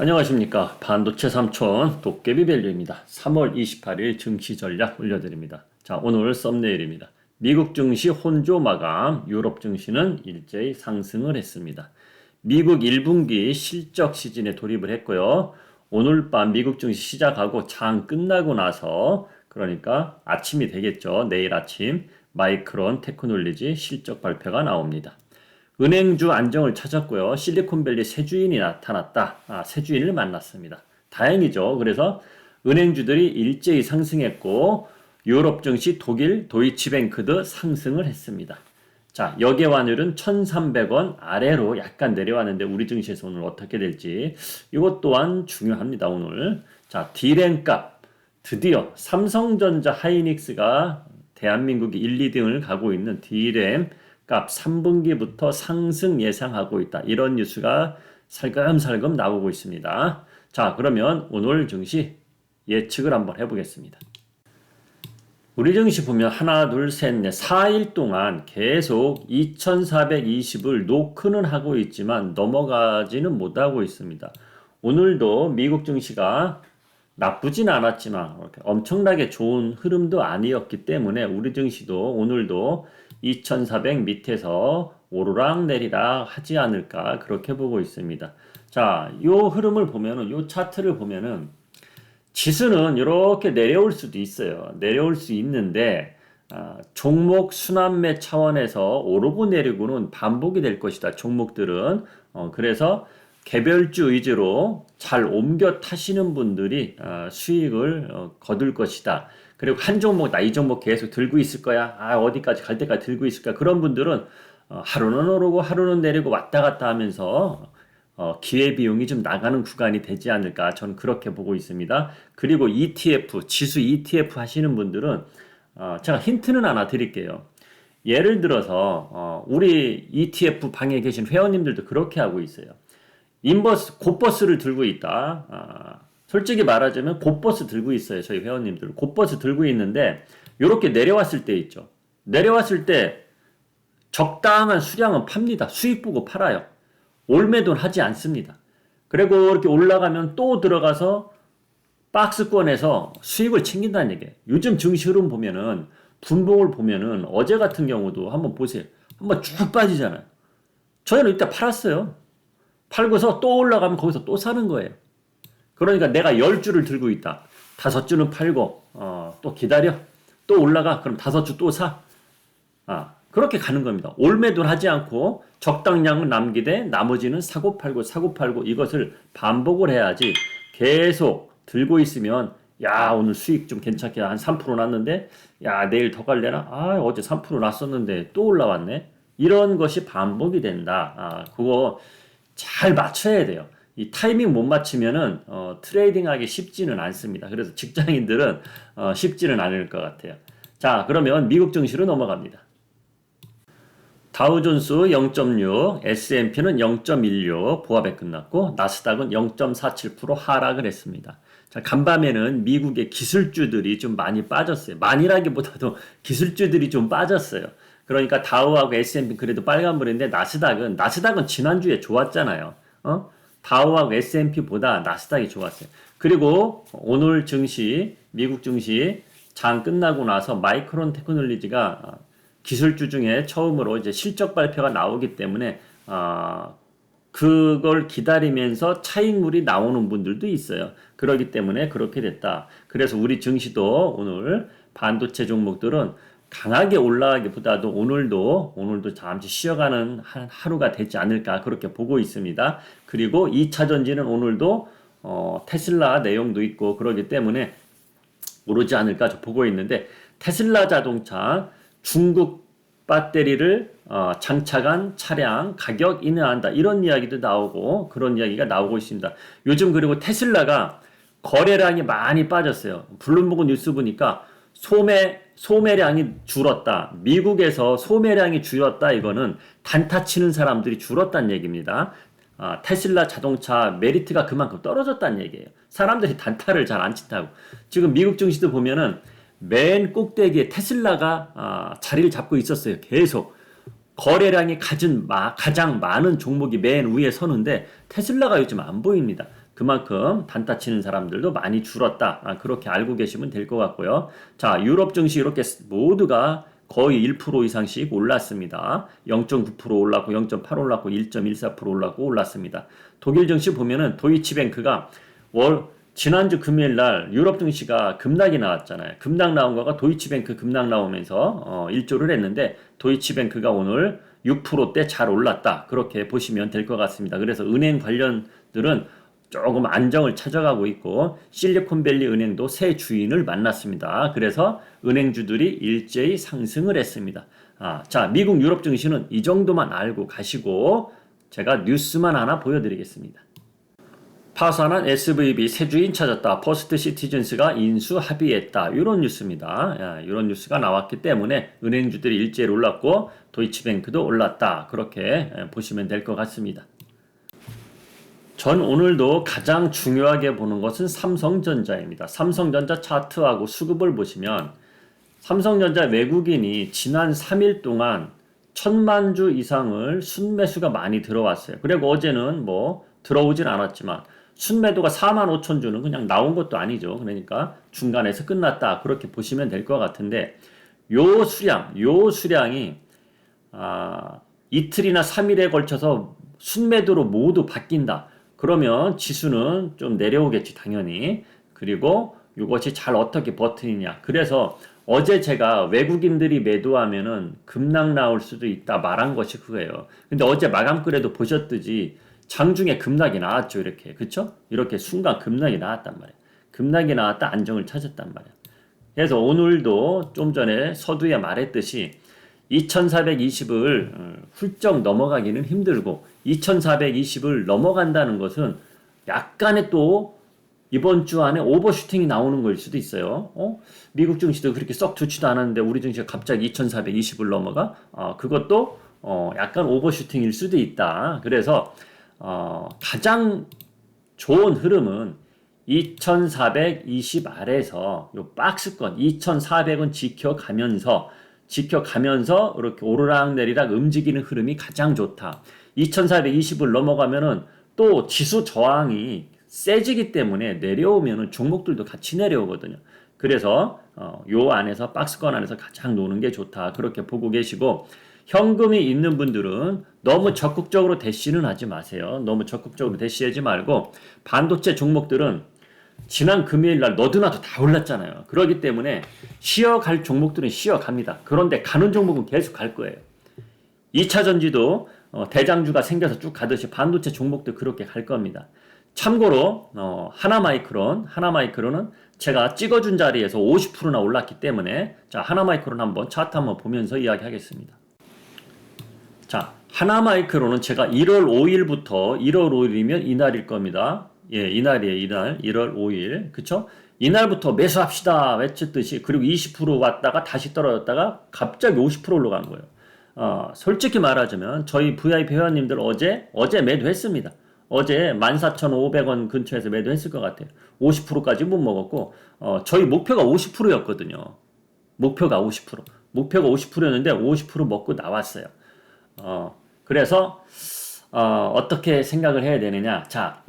안녕하십니까. 반도체 삼촌 도깨비밸류입니다. 3월 28일 증시 전략 올려드립니다. 자, 오늘 썸네일입니다. 미국 증시 혼조 마감, 유럽 증시는 일제히 상승을 했습니다. 미국 1분기 실적 시즌에 돌입을 했고요. 오늘 밤 미국 증시 시작하고 장 끝나고 나서 그러니까 아침이 되겠죠. 내일 아침 마이크론 테크놀로지 실적 발표가 나옵니다. 은행주 안정을 찾았고요. 실리콘밸리 새 주인이 나타났다. 새 주인을 만났습니다. 다행이죠. 그래서 은행주들이 일제히 상승했고 유럽 증시 독일 도이치뱅크도 상승을 했습니다. 자, 역외환율은 1,300원 아래로 약간 내려왔는데 우리 증시에서 오늘 어떻게 될지 이것 또한 중요합니다. 오늘. 자, D램값 드디어 삼성전자 하이닉스가 대한민국이 1, 2등을 가고 있는 D램 값 3분기부터 상승 예상하고 있다. 이런 뉴스가 살금살금 나오고 있습니다. 자, 그러면 오늘 증시 예측을 한번 해보겠습니다. 우리 증시 보면 하나, 둘, 셋, 넷, 4일 동안 계속 2420을 노크는 하고 있지만 넘어가지는 못하고 있습니다. 오늘도 미국 증시가 나쁘진 않았지만 엄청나게 좋은 흐름도 아니었기 때문에 우리 증시도 오늘도 2400 밑에서 오르락 내리락 하지 않을까 그렇게 보고 있습니다. 자, 요 흐름을 보면은 요 차트를 보면은 지수는 이렇게 내려올 수도 있어요. 내려올 수 있는데 종목 순환매 차원에서 오르고 내리고는 반복이 될 것이다. 종목들은 그래서 개별주 위주로 잘 옮겨 타시는 분들이 수익을 거둘 것이다. 그리고 한 종목, 나 이 종목 계속 들고 있을 거야. 어디까지 갈 때까지 들고 있을 거야. 그런 분들은 하루는 오르고 하루는 내리고 왔다 갔다 하면서 기회비용이 좀 나가는 구간이 되지 않을까. 저는 그렇게 보고 있습니다. 그리고 ETF, 지수 ETF 하시는 분들은 제가 힌트는 하나 드릴게요. 예를 들어서 우리 ETF 방에 계신 회원님들도 그렇게 하고 있어요. 인버스, 곧버스를 들고 있다. 솔직히 말하자면 곧버스 들고 있어요. 저희 회원님들. 곧버스 들고 있는데 이렇게 내려왔을 때 있죠. 내려왔을 때 적당한 수량은 팝니다. 수익 보고 팔아요. 올매도는 하지 않습니다. 그리고 이렇게 올라가면 또 들어가서 박스권에서 수익을 챙긴다는 얘기예요. 요즘 증시 흐름 보면은 분봉을 보면은 어제 같은 경우도 한번 보세요. 한번 쭉 빠지잖아요. 저희는 이따 팔았어요. 팔고서 또 올라가면 거기서 또 사는 거예요. 그러니까 내가 10주를 들고 있다. 5주는 팔고 또 기다려. 또 올라가. 그럼 5주 또 사. 그렇게 가는 겁니다. 올매도를 하지 않고 적당량을 남기되 나머지는 사고 팔고 이것을 반복을 해야지 계속 들고 있으면 야 오늘 수익 좀 괜찮게 한 3% 났는데 야 내일 더 갈래나? 어제 3% 났었는데 또 올라왔네. 이런 것이 반복이 된다. 그거 잘 맞춰야 돼요. 이 타이밍 못 맞추면은 트레이딩하기 쉽지는 않습니다. 그래서 직장인들은 쉽지는 않을 것 같아요. 자, 그러면 미국 증시로 넘어갑니다. 다우존스 0.6, S&P는 0.16 보합에 끝났고 나스닥은 0.47% 하락을 했습니다. 자, 간밤에는 미국의 기술주들이 좀 많이 빠졌어요. 많이라기보다도 기술주들이 좀 빠졌어요. 그러니까 다우하고 S&P 그래도 빨간불인데 나스닥은 지난주에 좋았잖아요. 다우하고 S&P보다 나스닥이 좋았어요. 그리고 오늘 증시, 미국 증시 장 끝나고 나서 마이크론 테크놀로지가 기술주 중에 처음으로 이제 실적 발표가 나오기 때문에 그걸 기다리면서 차익물이 나오는 분들도 있어요. 그렇기 때문에 그렇게 됐다. 그래서 우리 증시도 오늘 반도체 종목들은 강하게 올라가기보다도 오늘도 잠시 쉬어가는 하루가 되지 않을까 그렇게 보고 있습니다. 그리고 2차 전지는 오늘도 테슬라 내용도 있고 그러기 때문에 오르지 않을까 보고 있는데 테슬라 자동차 중국 배터리를 장착한 차량 가격 인하한다 이런 이야기도 나오고 그런 이야기가 나오고 있습니다. 요즘 그리고 테슬라가 거래량이 많이 빠졌어요. 블룸버그 뉴스 보니까 소매량이 줄었다. 미국에서 소매량이 줄었다. 이거는 단타 치는 사람들이 줄었다는 얘기입니다. 테슬라 자동차 메리트가 그만큼 떨어졌다는 얘기예요. 사람들이 단타를 잘 안 친다고. 지금 미국 증시도 보면은 맨 꼭대기에 테슬라가 자리를 잡고 있었어요. 계속 거래량이 가장 많은 종목이 맨 위에 서는데 테슬라가 요즘 안 보입니다. 그만큼 단타 치는 사람들도 많이 줄었다. 그렇게 알고 계시면 될 것 같고요. 자, 유럽 증시 이렇게 모두가 거의 1% 이상씩 올랐습니다. 0.9% 올랐고 0.8 올랐고 1.14% 올랐고 올랐습니다. 독일 증시 보면은 도이치뱅크가 지난주 금요일 날 유럽 증시가 급락이 나왔잖아요. 급락 나온 거가 도이치뱅크 급락 나오면서 일조를 했는데 도이치뱅크가 오늘 6%대 잘 올랐다. 그렇게 보시면 될 것 같습니다. 그래서 은행 관련들은 조금 안정을 찾아가고 있고 실리콘밸리 은행도 새 주인을 만났습니다. 그래서 은행주들이 일제히 상승을 했습니다. 자, 미국 유럽 증시는 이 정도만 알고 가시고 제가 뉴스만 하나 보여드리겠습니다. 파산한 SVB 새 주인 찾았다. 퍼스트 시티즌스가 인수 합의했다. 이런 뉴스입니다. 이런 뉴스가 나왔기 때문에 은행주들이 일제히 올랐고 도이치뱅크도 올랐다. 그렇게 보시면 될 것 같습니다. 전 오늘도 가장 중요하게 보는 것은 삼성전자입니다. 삼성전자 차트하고 수급을 보시면 삼성전자 외국인이 지난 3일 동안 1000만 주 이상을 순매수가 많이 들어왔어요. 그리고 어제는 뭐 들어오진 않았지만 순매도가 4만 5천 주는 그냥 나온 것도 아니죠. 그러니까 중간에서 끝났다. 그렇게 보시면 될 것 같은데 요 수량이 이틀이나 3일에 걸쳐서 순매도로 모두 바뀐다. 그러면 지수는 좀 내려오겠지 당연히. 그리고 이것이 잘 어떻게 버티느냐. 그래서 어제 제가 외국인들이 매도하면은 급락 나올 수도 있다 말한 것이 그거예요. 근데 어제 마감글에도 보셨듯이 장중에 급락이 나왔죠. 이렇게. 그쵸? 이렇게 순간 급락이 나왔단 말이에요. 급락이 나왔다 안정을 찾았단 말이에요. 그래서 오늘도 좀 전에 서두에 말했듯이 2420을 훌쩍 넘어가기는 힘들고 2420을 넘어간다는 것은 약간의 또 이번 주 안에 오버슈팅이 나오는 걸 수도 있어요. 미국 증시도 그렇게 썩 좋지도 않았는데 우리 증시가 갑자기 2420을 넘어가? 그것도 약간 오버슈팅일 수도 있다. 그래서 가장 좋은 흐름은 2420 아래에서 요 박스권 2400은 지켜가면서 이렇게 오르락내리락 움직이는 흐름이 가장 좋다. 2420을 넘어가면은 또 지수 저항이 세지기 때문에 내려오면은 종목들도 같이 내려오거든요. 그래서 요 안에서 박스권 안에서 가장 노는 게 좋다. 그렇게 보고 계시고 현금이 있는 분들은 너무 적극적으로 대시는 하지 마세요. 너무 적극적으로 대시하지 말고 반도체 종목들은 지난 금요일 날 너도나도 다 올랐잖아요. 그렇기 때문에 쉬어갈 종목들은 쉬어갑니다. 그런데 가는 종목은 계속 갈 거예요. 2차 전지도 대장주가 생겨서 쭉 가듯이 반도체 종목도 그렇게 갈 겁니다. 참고로 하나마이크론은 제가 찍어준 자리에서 50%나 올랐기 때문에 자 하나마이크론 한번 차트 한번 보면서 이야기하겠습니다. 자 하나마이크론은 제가 1월 5일부터 1월 5일이면 이날일 겁니다. 예, 이날이에요. 이날 1월 5일 그쵸? 이날부터 매수합시다 외쳤듯이 그리고 20% 왔다가 다시 떨어졌다가 갑자기 50% 올라간 거예요. 솔직히 말하자면 저희 VIP 회원님들 어제 매도했습니다. 어제 14,500원 근처에서 매도했을 것 같아요. 50%까지 못 먹었고 저희 목표가 50%였거든요. 목표가 50%였는데 50% 먹고 나왔어요. 그래서 어떻게 생각을 해야 되느냐. 자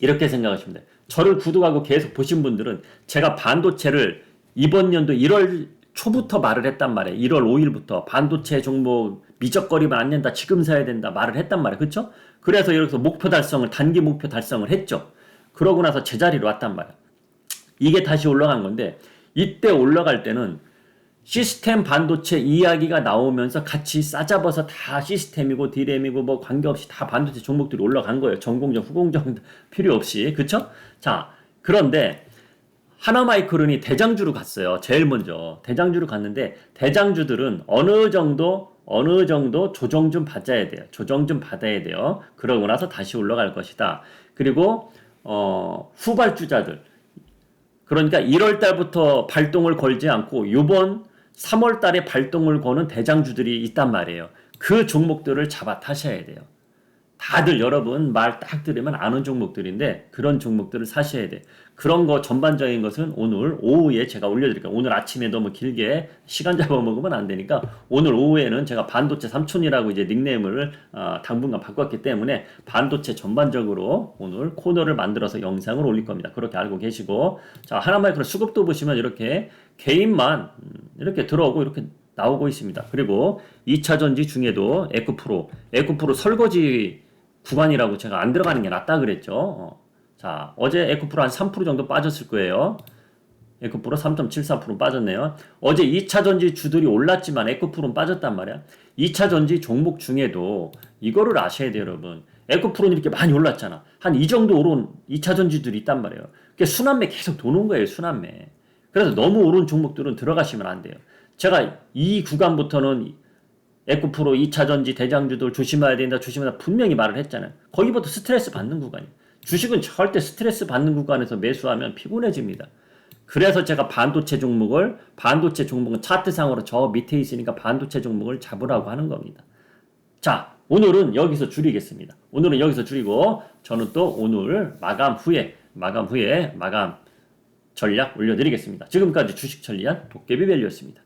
이렇게 생각하시면 돼요. 저를 구독하고 계속 보신 분들은 제가 반도체를 이번 연도 1월 초부터 말을 했단 말이에요. 1월 5일부터 반도체 종목 미적거리면 안 된다. 지금 사야 된다. 말을 했단 말이에요. 그쵸? 그래서 여기서 단기 목표 달성을 했죠. 그러고 나서 제자리로 왔단 말이에요. 이게 다시 올라간 건데 이때 올라갈 때는 시스템 반도체 이야기가 나오면서 같이 싸잡아서 다 시스템이고 디램이고 뭐 관계없이 다 반도체 종목들이 올라간 거예요. 전공정, 후공정 필요 없이. 그쵸? 자, 그런데 하나마이크론이 대장주로 갔어요. 제일 먼저. 대장주로 갔는데 대장주들은 어느 정도 조정 좀 받아야 돼요. 조정 좀 받아야 돼요. 그러고 나서 다시 올라갈 것이다. 그리고 후발주자들. 그러니까 1월 달부터 발동을 걸지 않고 요번 3월 달에 발동을 거는 대장주들이 있단 말이에요. 그 종목들을 잡아 타셔야 돼요. 다들 여러분 말 딱 들으면 아는 종목들인데 그런 종목들을 사셔야 돼. 그런 거 전반적인 것은 오늘 오후에 제가 올려드릴게요. 오늘 아침에 너무 길게 시간 잡아먹으면 안 되니까 오늘 오후에는 제가 반도체 삼촌이라고 이제 닉네임을 당분간 바꿨기 때문에 반도체 전반적으로 오늘 코너를 만들어서 영상을 올릴 겁니다. 그렇게 알고 계시고 자 하나마이크로 수급도 보시면 이렇게 개인만 이렇게 들어오고 이렇게 나오고 있습니다. 그리고 2차 전지 중에도 에코프로 설거지 구간이라고 제가 안 들어가는 게 낫다 그랬죠. 자, 어제 에코프로 한 3% 정도 빠졌을 거예요. 에코프로 3.74% 빠졌네요. 어제 2차 전지 주들이 올랐지만 에코프로는 빠졌단 말이야. 2차 전지 종목 중에도 이거를 아셔야 돼요, 여러분. 에코프로는 이렇게 많이 올랐잖아. 한 이 정도 오른 2차 전지들이 있단 말이에요. 그게 순환매 계속 도는 거예요, 순환매. 그래서 너무 오른 종목들은 들어가시면 안 돼요. 제가 이 구간부터는 에코프로 2차 전지 대장주들 조심해야 된다, 조심해야 된다 분명히 말을 했잖아요. 거기부터 스트레스 받는 구간이에요. 주식은 절대 스트레스 받는 구간에서 매수하면 피곤해집니다. 그래서 제가 반도체 종목은 차트상으로 저 밑에 있으니까 반도체 종목을 잡으라고 하는 겁니다. 자, 오늘은 여기서 줄이겠습니다. 오늘은 여기서 줄이고 저는 또 오늘 마감 후에 마감 전략 올려드리겠습니다. 지금까지 주식 천리안 도깨비밸류였습니다.